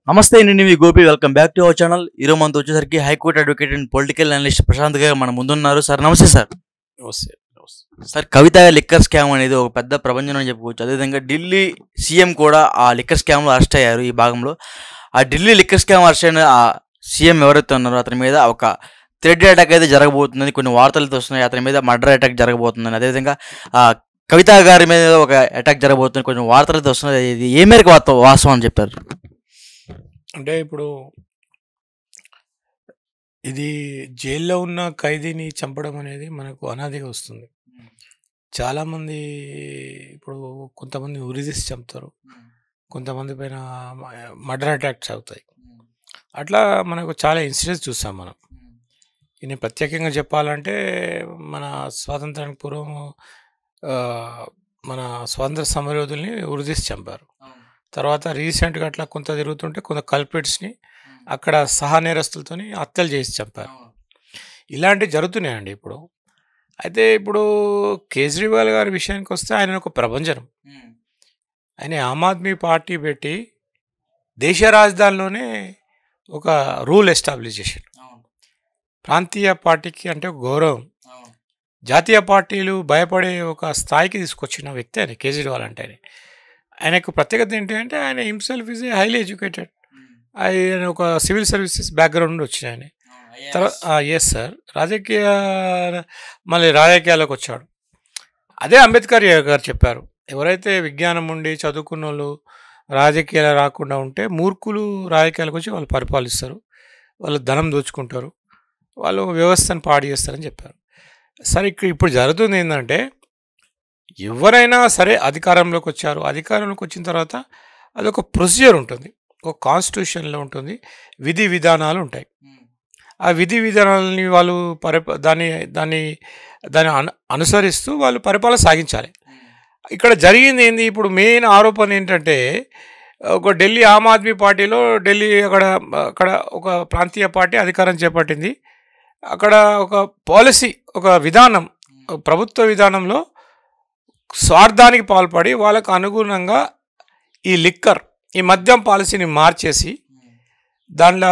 నమస్తే అండి మీ Gopi welcome back to our channel. ఈరోజు మనతో వచ్చేసరికి high court advocate and political analyst Prashanth గారు మన ముందున్నారు. సార్ నమస్తే సార్. నమస్తే. సార్, కవిత లిక్కర్ స్కామ్ అనేది ఒక పెద్ద ప్రపంచం అని చెప్పుకోవచ్చు. అదేవిధంగా ఢిల్లీ సీఎం కూడా ఆ లిక్కర్ స్కామ్లో అరెస్ట్ అయ్యారు. ఈ భాగంలో ఆ ఢిల్లీ లిక్కర్ స్కామ్ అరెస్ట్ అయిన ఆ సీఎం ఎవరైతే ఉన్నారో అతని మీద ఒక థ్రెడ్ అటాక్ అయితే జరగబోతుందని కొన్ని వార్తలతో వస్తున్నాయి. అతని మీద మర్డర్ అటాక్ జరగబోతుందని, అదేవిధంగా ఆ కవిత గారి మీద ఒక అటాక్ జరగబోతుంది కొన్ని వార్తలతో వస్తున్నాయి. ఇది ఏ మేరకు వాస్తవం అని చెప్పారు? అంటే ఇప్పుడు ఇది జైల్లో ఉన్న ఖైదీని చంపడం అనేది మనకు అనాదిగా వస్తుంది. చాలామంది ఇప్పుడు కొంతమంది ఉరిదీసి చంపుతారు, కొంతమంది పైన మర్డర్ అటాక్స్ అవుతాయి. అట్లా మనకు చాలా ఇన్సిడెంట్స్ చూస్తాం మనం. ఇది ప్రత్యేకంగా చెప్పాలంటే మన స్వాతంత్రానికి పూర్వం మన స్వాతంత్ర సమరయోధుల్ని ఉరిదీసి చంపారు. తర్వాత రీసెంట్గా అట్లా కొంత జరుగుతుంటే కొంత కల్ప్రిట్స్ని అక్కడ సహనేరస్తులతో హత్యలు చేసి చంపారు. ఇలాంటివి జరుగుతున్నాయండి ఇప్పుడు. అయితే ఇప్పుడు కేజ్రీవాల్ గారి విషయానికి వస్తే ఆయన ఒక ప్రభంజనం. ఆయన ఆమ్ ఆద్మీ పార్టీ పెట్టి దేశ రాజధానిలోనే ఒక రూల్ ఎస్టాబ్లిష్ చేశాడు. ప్రాంతీయ పార్టీకి అంటే ఒక గౌరవం, జాతీయ పార్టీలు భయపడే ఒక స్థాయికి తీసుకొచ్చిన వ్యక్తి ఆయన కేజ్రీవాల్ అంటే. ఆయనకు ప్రత్యేకత ఏంటంటే ఆయన himself is a highly educated. ఆయన ఒక సివిల్ సర్వీసెస్ బ్యాక్గ్రౌండ్ నుండి వచ్చిన ఆయన. తర్వాత ఎస్ సార్, రాజకీయాలకు వచ్చాడు. అదే అంబేద్కర్ గారు చెప్పారు, ఎవరైతే విజ్ఞానం ఉండి చదువుకున్న వాళ్ళు రాజకీయాలు రాకుండా ఉంటే మూర్ఖులు రాజకీయాలకు వచ్చి వాళ్ళు పరిపాలిస్తారు, వాళ్ళు ధనం దోచుకుంటారు, వాళ్ళు వ్యవస్థను పాడు చేస్తారని చెప్పారు. సరే, ఇప్పుడు జరుగుతుంది ఏంటంటే ఎవరైనా సరే అధికారంలోకి వచ్చారు, అధికారంలోకి వచ్చిన తర్వాత అదొక ప్రొసీజర్ ఉంటుంది, ఒక కాన్స్టిట్యూషన్లో ఉంటుంది, విధి విధానాలు ఉంటాయి. ఆ విధి విధానాలని వాళ్ళు దాన్ని అనుసరిస్తూ వాళ్ళు పరిపాలన సాగించాలి. ఇక్కడ జరిగింది ఏంది, ఇప్పుడు మెయిన్ ఆరోపణ ఏంటంటే ఒక ఢిల్లీ ఆమ్ ఆద్మీ పార్టీలో ఢిల్లీ అక్కడ ఒక ప్రాంతీయ పార్టీ అధికారం చేపట్టింది. అక్కడ ఒక పాలసీ, ఒక విధానం, ప్రభుత్వ విధానంలో స్వార్థానికి పాల్పడి వాళ్ళకు అనుగుణంగా ఈ లిక్కర్, ఈ మద్యం పాలసీని మార్చేసి దాంట్లో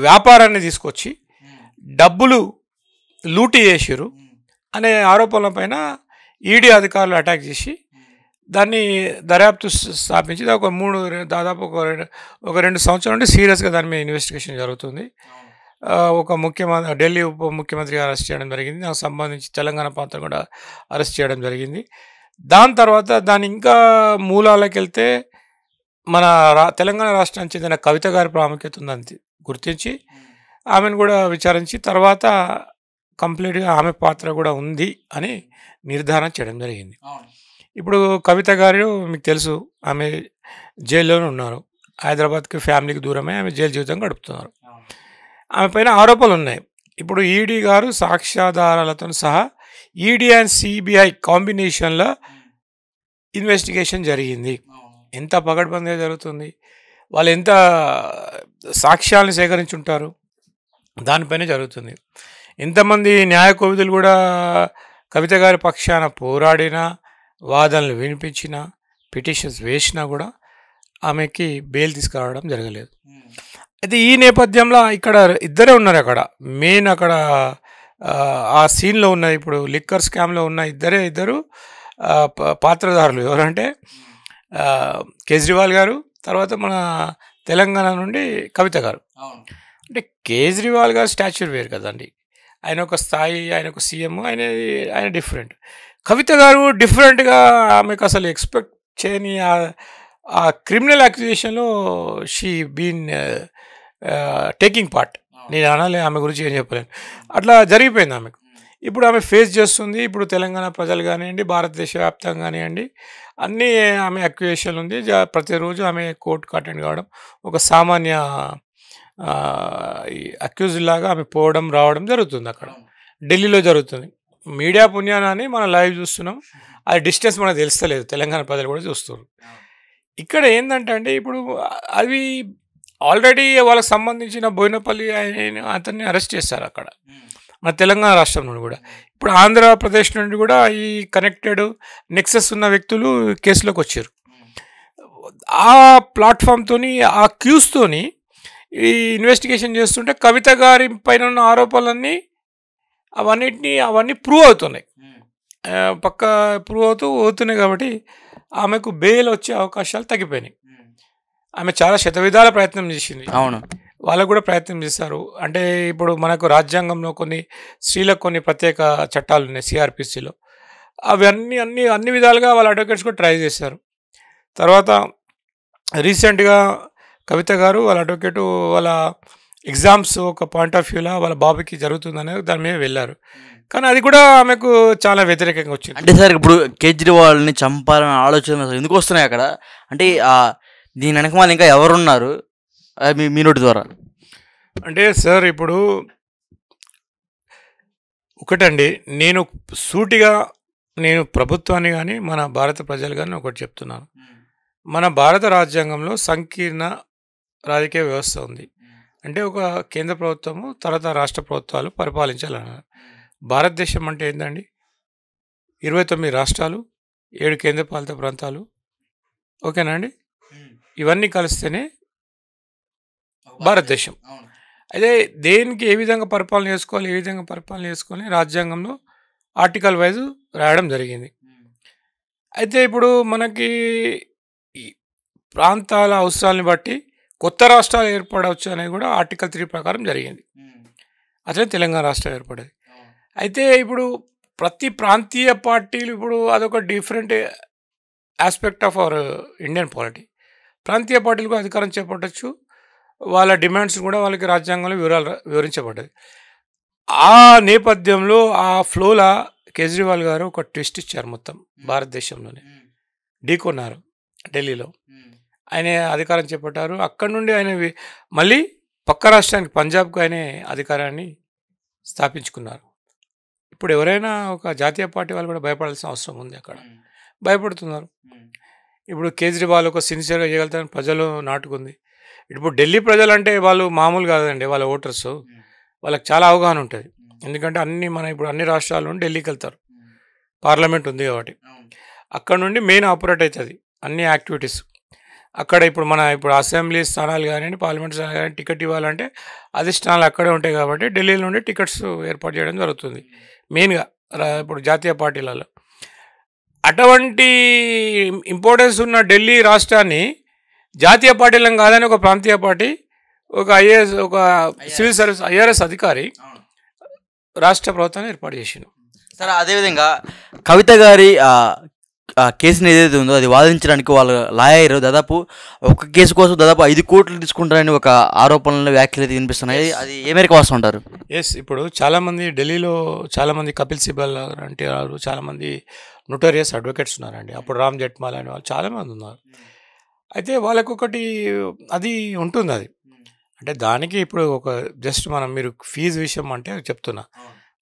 వ్యాపారాన్ని తీసుకొచ్చి డబ్బులు లూటీ చేసారు అనే ఆరోపణల పైన ఈడీ అధికారులు అటాక్ చేసి దాన్ని దర్యాప్తు స్థాపించి దాదాపు ఒక 2 సంవత్సరాల నుండి సీరియస్గా దాని మీద ఇన్వెస్టిగేషన్ జరుగుతుంది. ఒక ఢిల్లీ ఉప ముఖ్యమంత్రి అరెస్ట్ చేయడం జరిగింది. దానికి సంబంధించి తెలంగాణ ప్రాంతం కూడా అరెస్ట్ చేయడం జరిగింది. దాని తర్వాత దాని ఇంకా మూలాలకు వెళ్తే మన తెలంగాణ రాష్ట్రానికి చెందిన కవిత గారి ప్రాముఖ్యత ఉందని గుర్తించి ఆమెను కూడా విచారించి తర్వాత కంప్లీట్గా ఆమె పాత్ర కూడా ఉంది అని నిర్ధారణ చేయడం జరిగింది. ఇప్పుడు కవిత గారు మీకు తెలుసు, ఆమె జైల్లోనే ఉన్నారు. హైదరాబాద్కి ఫ్యామిలీకి దూరమే ఆమె జైలు జీవితం గడుపుతున్నారు. ఆమె పైన ఆరోపణలు ఉన్నాయి. ఇప్పుడు ఈడీ గారు సాక్ష్యాధారాలతో సహా ఈడీ అండ్ సిబిఐ కాంబినేషన్లో ఇన్వెస్టిగేషన్ జరిగింది. ఎంత పగడ్బందీగా జరుగుతుంది, వాళ్ళు ఎంత సాక్ష్యాలను సేకరించుంటారు, దానిపైన జరుగుతుంది. ఎంతమంది న్యాయ కోవిదులు కూడా కవిత గారి పక్షాన పోరాడినా, వాదనలు వినిపించినా, పిటిషన్స్ వేసినా కూడా ఆమెకి బెయిల్ తీసుకురావడం జరగలేదు. అయితే ఈ నేపథ్యంలో ఇక్కడ ఇద్దరే ఉన్నారు. అక్కడ మెయిన్ ఆ సీన్లో ఉన్న, ఇప్పుడు లిక్కర్ స్కామ్లో ఉన్న ఇద్దరు పాత్రధారులు ఎవరంటే కేజ్రీవాల్ గారు, తర్వాత మన తెలంగాణ నుండి కవిత గారు. అంటే కేజ్రీవాల్ గారు స్టాచ్యూర్ వేరు కదండి, ఆయన ఒక స్థాయి, ఆయన ఒక సీఎం, ఆయన డిఫరెంట్. కవిత గారు డిఫరెంట్గా, ఆమెకు అసలు ఎక్స్పెక్ట్ చేయని ఆ క్రిమినల్ అక్యూజేషన్లో షీ బీన్ టేకింగ్ పార్ట్. నేను అనాలి, ఆమె గురించి ఏం చెప్పలేను, అట్లా జరిగిపోయింది ఆమెకు. ఇప్పుడు ఆమె ఫేస్ చేస్తుంది. ఇప్పుడు తెలంగాణ ప్రజలు కానివ్వండి, భారతదేశ వ్యాప్తంగా కానివ్వండి, అన్నీ ఆమె అక్యూజేషన్ ఉంది. ప్రతిరోజు ఆమె కోర్టుకు అటెండ్ కావడం, ఒక సామాన్య అక్యూజ్ లాగా ఆమె పోవడం రావడం జరుగుతుంది. అక్కడ ఢిల్లీలో జరుగుతుంది. మీడియా పుణ్యాన్ని మనం లైవ్ చూస్తున్నాం, అది డిస్టెన్స్ మనకు తెలుస్తలేదు, తెలంగాణ ప్రజలు కూడా చూస్తున్నారు. ఇక్కడ ఏంటంటే అండి, ఇప్పుడు అవి ఆల్రెడీ వాళ్ళకి సంబంధించిన బోయినపల్లి అతన్ని అరెస్ట్ చేశారు అక్కడ, మన తెలంగాణ రాష్ట్రం నుండి కూడా. ఇప్పుడు ఆంధ్రప్రదేశ్ నుండి కూడా ఈ కనెక్టెడ్ నెక్సెస్ ఉన్న వ్యక్తులు కేసులోకి వచ్చారు. ఆ ప్లాట్ఫామ్తోని ఆ క్యూస్తోని ఈ ఇన్వెస్టిగేషన్ చేస్తుంటే కవిత గారి పైన ఉన్న ఆరోపణలన్నీ అవన్నీ ప్రూవ్ అవుతున్నాయి. పక్కా ప్రూవ్ అవుతున్నాయి కాబట్టి ఆమెకు బెయిల్ వచ్చే అవకాశాలు తగ్గిపోయినాయి. ఆమె చాలా శతవిధాల ప్రయత్నం చేసింది. అవును. వాళ్ళకు కూడా ప్రయత్నం చేశారు. అంటే ఇప్పుడు మనకు రాజ్యాంగంలో కొన్ని స్త్రీలకు కొన్ని ప్రత్యేక చట్టాలు ఉన్నాయి సిఆర్పిసిలో. అవన్నీ అన్ని విధాలుగా వాళ్ళ అడ్వకేట్స్ కూడా ట్రై చేశారు. తర్వాత రీసెంట్గా కవిత గారు వాళ్ళ అడ్వకేటు వాళ్ళ ఎగ్జామ్స్ ఒక పాయింట్ ఆఫ్ వ్యూలా వాళ్ళ బాబుకి జరుగుతుందనే దాని మీద వెళ్ళారు. కానీ అది కూడా ఆమెకు చాలా వ్యతిరేకంగా వచ్చింది. అంటే సార్ ఇప్పుడు కేజ్రీవాల్ని చంపాలనే ఆలోచన అసలు ఎందుకు వస్తున్నాయి అక్కడ? అంటే దీని వెనకమాల ఇంకా ఎవరున్నారు మీ నోటి ద్వారా? అంటే సార్ ఇప్పుడు ఒకటండి, నేను సూటిగా నేను ప్రభుత్వాన్ని కానీ మన భారత ప్రజలు కానీ ఒకటి చెప్తున్నాను. మన భారత రాజ్యాంగంలో సంకీర్ణ రాజకీయ వ్యవస్థ ఉంది. అంటే ఒక కేంద్ర ప్రభుత్వము తర్వాత రాష్ట్ర ప్రభుత్వాలు పరిపాలించాలన్నారు. భారతదేశం అంటే ఏంటండి? 29 రాష్ట్రాలు, 7 కేంద్రపాలిత ప్రాంతాలు, ఓకేనా అండి? ఇవన్నీ కలిస్తేనే భారతదేశం. అయితే దేనికి ఏ విధంగా పరిపాలన చేసుకోవాలి రాజ్యాంగంలో ఆర్టికల్ వైజ్ రాయడం జరిగింది. అయితే ఇప్పుడు మనకి ఈ ప్రాంతాల అవసరాలను బట్టి కొత్త రాష్ట్రాలు ఏర్పడవచ్చు అనేది కూడా ఆర్టికల్ 3 ప్రకారం జరిగింది. అట్లే తెలంగాణ రాష్ట్రం ఏర్పడేది. అయితే ఇప్పుడు ప్రతి ప్రాంతీయ పార్టీలు ఇప్పుడు అదొక different aspect of our Indian polity. ప్రాంతీయ పార్టీలకు అధికారం చేపట్టచ్చు, వాళ్ళ డిమాండ్స్ కూడా వాళ్ళకి రాజ్యాంగంలో వివరించబడ్డది. ఆ నేపథ్యంలో ఆ ఫ్లోలా కేజ్రీవాల్ గారు ఒక ట్విస్ట్ ఇచ్చారు. మొత్తం భారతదేశంలోనే ఢీకొన్నారు ఢిల్లీలో. ఆయన అధికారం చేపట్టారు. అక్కడి నుండి ఆయన మళ్ళీ పక్క రాష్ట్రానికి పంజాబ్కు ఆయన అధికారాన్ని స్థాపించుకున్నారు. ఇప్పుడు ఎవరైనా ఒక జాతీయ పార్టీ వాళ్ళు కూడా భయపడాల్సిన అవసరం ఉంది. అక్కడ భయపడుతున్నారు. ఇప్పుడు కేజ్రీవాల్ ఒక సిన్సియర్గా చేయగలుగుతారని ప్రజలు నాటుకుంది. ఇప్పుడు ఢిల్లీ ప్రజలు అంటే వాళ్ళు మామూలు కాదండి, వాళ్ళ ఓటర్స్. వాళ్ళకి చాలా అవగాహన ఉంటుంది. ఎందుకంటే ఇప్పుడు అన్ని రాష్ట్రాల నుండి ఢిల్లీకి వెళ్తారు. పార్లమెంట్ ఉంది కాబట్టి అక్కడ నుండి మెయిన్ ఆపరేట్ అవుతుంది అన్ని యాక్టివిటీస్. అక్కడ ఇప్పుడు అసెంబ్లీ స్థానాలు కానివ్వండి, పార్లమెంట్ స్థానాలు కానీ టికెట్ ఇవ్వాలంటే అధిష్టానాలు అక్కడే ఉంటాయి కాబట్టి ఢిల్లీ నుండి టికెట్స్ ఏర్పాటు చేయడం జరుగుతుంది మెయిన్గా ఇప్పుడు జాతీయ పార్టీలలో. అటువంటి ఇంపార్టెన్స్ ఉన్న ఢిల్లీ రాష్ట్రాన్ని జాతీయ పార్టీలను కాదని ఒక ప్రాంతీయ పార్టీ, ఒక ఐఏఎస్, ఒక సివిల్ సర్వీస్ ఐఆర్ఎస్ అధికారి రాష్ట్ర ప్రభుత్వాన్ని ఏర్పాటు చేసిండు. సరే, అదేవిధంగా కవిత గారి కేసుని ఏదైతే ఉందో అది వాదించడానికి వాళ్ళ లాయర్ దాదాపు ఒక కేసు కోసం దాదాపు 5 కోట్లు తీసుకుంటారని ఒక ఆరోపణలు వ్యాఖ్యలు అయితే వినిపిస్తున్నాయి. అది ఏ మేరకు వస్తూ ఉంటారు? ఎస్, ఇప్పుడు చాలామంది ఢిల్లీలో చాలామంది కపిల్ సిబల్ అంటే చాలామంది నోటోరియస్ అడ్వకేట్స్ ఉన్నారండి. అప్పుడు రామ్ జెట్మాల్ అనే వాళ్ళు చాలామంది ఉన్నారు. అయితే వాళ్ళకు ఒకటి అది ఉంటుంది. అది అంటే దానికి ఇప్పుడు ఒక జస్ట్ మీరు ఫీజు విషయం అంటే చెప్తున్నా,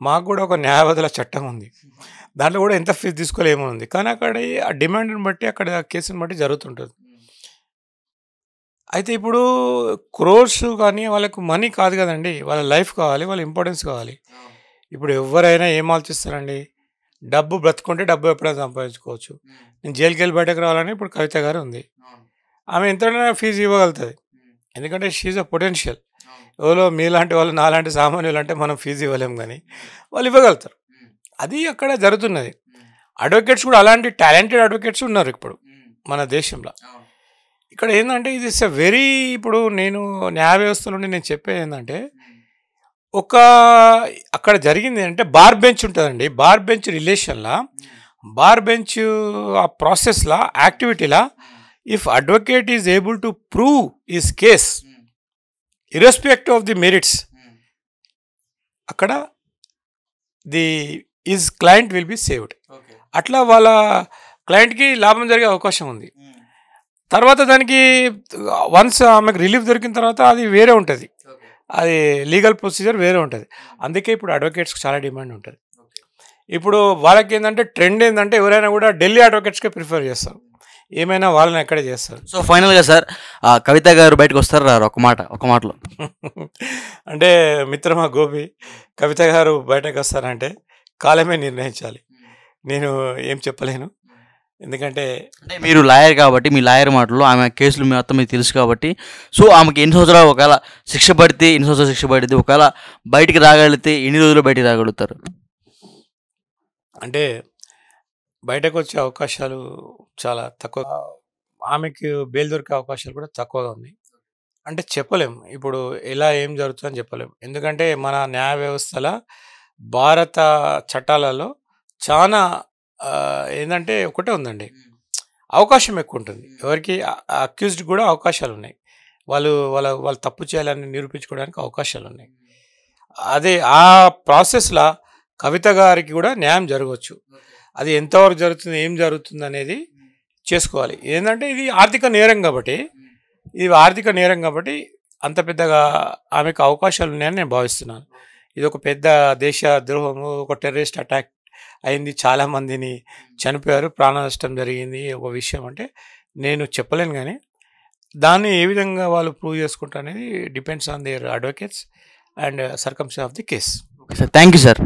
మాకు కూడా ఒక న్యాయవాదుల చట్టం ఉంది. దాంట్లో కూడా ఎంత ఫీజు తీసుకోలేమో ఉంది. కానీ అక్కడ ఆ డిమాండ్ని బట్టి అక్కడ కేసుని బట్టి జరుగుతుంటుంది. అయితే ఇప్పుడు క్రోర్స్ కానీ వాళ్ళకు మనీ కాదు కదండి, వాళ్ళ లైఫ్ కావాలి, వాళ్ళ ఇంపార్టెన్స్ కావాలి. ఇప్పుడు ఎవరైనా ఏం ఆలోచిస్తారండి? డబ్బు బ్రతుకుంటే డబ్బు ఎప్పుడైనా సంపాదించుకోవచ్చు. నేను జైలుకి వెళ్ళి బయటకు రావాలని ఇప్పుడు కవిత గారు ఉంది. ఆమె ఎంతైనా ఫీజు ఇవ్వగలుగుతుంది. ఎందుకంటే షీఈ్ అ పొటెన్షియల్. ఎవరో మీలాంటి వాళ్ళు నాలాంటి సామాన్యులు అంటే మనం ఫీజు ఇవ్వలేము, కానీ వాళ్ళు ఇవ్వగలుగుతారు. అది అక్కడ జరుగుతున్నది. అడ్వకేట్స్ కూడా అలాంటి టాలెంటెడ్ అడ్వకేట్స్ ఉన్నారు ఇప్పుడు మన దేశంలో. ఇక్కడ ఏంటంటే ఇది ఇట్స్ ఎ వెరీ, ఇప్పుడు నేను న్యాయ వ్యవస్థలో నేను చెప్పేది ఏంటంటే అక్కడ జరిగింది ఏంటంటే బార్ బెంచ్ ఉంటుందండి. బార్ బెంచ్ రిలేషన్లా, బార్ బెంచ్ ఆ ప్రాసెస్లా, యాక్టివిటీలా, if advocate is able to prove his case irrespective of the merits, అక్కడ is client will be saved. అట్లా వాళ్ళ క్లయింట్కి లాభం జరిగే అవకాశం ఉంది. తర్వాత దానికి వన్స్ ఆమెకు రిలీఫ్ దొరికిన తర్వాత అది వేరే ఉంటుంది, అది లీగల్ ప్రొసీజర్ వేరే ఉంటుంది. అందుకే ఇప్పుడు అడ్వకేట్స్కి చాలా డిమాండ్ ఉంటుంది. ఇప్పుడు వాళ్ళకి ఏంటంటే ట్రెండ్ ఏంటంటే ఎవరైనా కూడా ఢిల్లీ అడ్వకేట్స్కే ప్రిఫర్ చేస్తారు, ఏమైనా వాళ్ళని ఎక్కడే చేస్తారు. సో ఫైనల్గా సార్ కవిత గారు బయటకు వస్తారు రారు ఒక మాటలో? అంటే మిత్రమా గోపి, కవిత గారు బయటకు వస్తారంటే కాలమే నిర్ణయించాలి. నేను ఏం చెప్పలేను. ఎందుకంటే అంటే మీరు లాయర్ కాబట్టి మీ లాయర్ మాటల్లో ఆమె కేసులు మొత్తం మీకు తెలుసు కాబట్టి సో ఆమెకి ఎన్ని సంవత్సరాలు ఒకవేళ శిక్ష పడితే ఎన్ని సంవత్సరాలు శిక్ష పడితే ఒకవేళ బయటికి రాగలిగితే ఎన్ని రోజులు బయటికి రాగలుగుతారు? అంటే బయటకు వచ్చే అవకాశాలు చాలా తక్కువ. ఆమెకి బెయిల్ దొరికే అవకాశాలు కూడా తక్కువగా ఉన్నాయి. అంటే చెప్పలేం ఇప్పుడు ఎలా ఏం జరుగుతుందని చెప్పలేం. ఎందుకంటే మన న్యాయ వ్యవస్థల భారత చట్టాలలో చాలా ఏంటంటే ఒకటే ఉందండి, అవకాశం ఎక్కువ ఉంటుంది. ఎవరికి అక్యూజ్డ్ కూడా అవకాశాలు ఉన్నాయి. వాళ్ళు తప్పు చేయాలని నిరూపించుకోవడానికి అవకాశాలు ఉన్నాయి. అదే ఆ ప్రాసెస్లో కవిత గారికి కూడా న్యాయం జరగవచ్చు. అది ఎంతవరకు జరుగుతుంది, ఏం జరుగుతుంది అనేది చేసుకోవాలి. ఏంటంటే ఇది ఆర్థిక నేరం కాబట్టి అంత పెద్దగా ఆమెకు అవకాశాలు ఉన్నాయని నేను భావిస్తున్నాను. ఇది ఒక పెద్ద దేశ ద్రోహము, ఒక టెర్రరిస్ట్ అటాక్ అయింది, చాలామందిని చనిపోయారు, ప్రాణ నష్టం జరిగింది. ఒక విషయం అంటే నేను చెప్పలేను, కానీ దాన్ని ఏ విధంగా వాళ్ళు ప్రూవ్ చేసుకుంటారు అనేది depends on their advocates and circumstance of the case. Okay sir, thank you sir.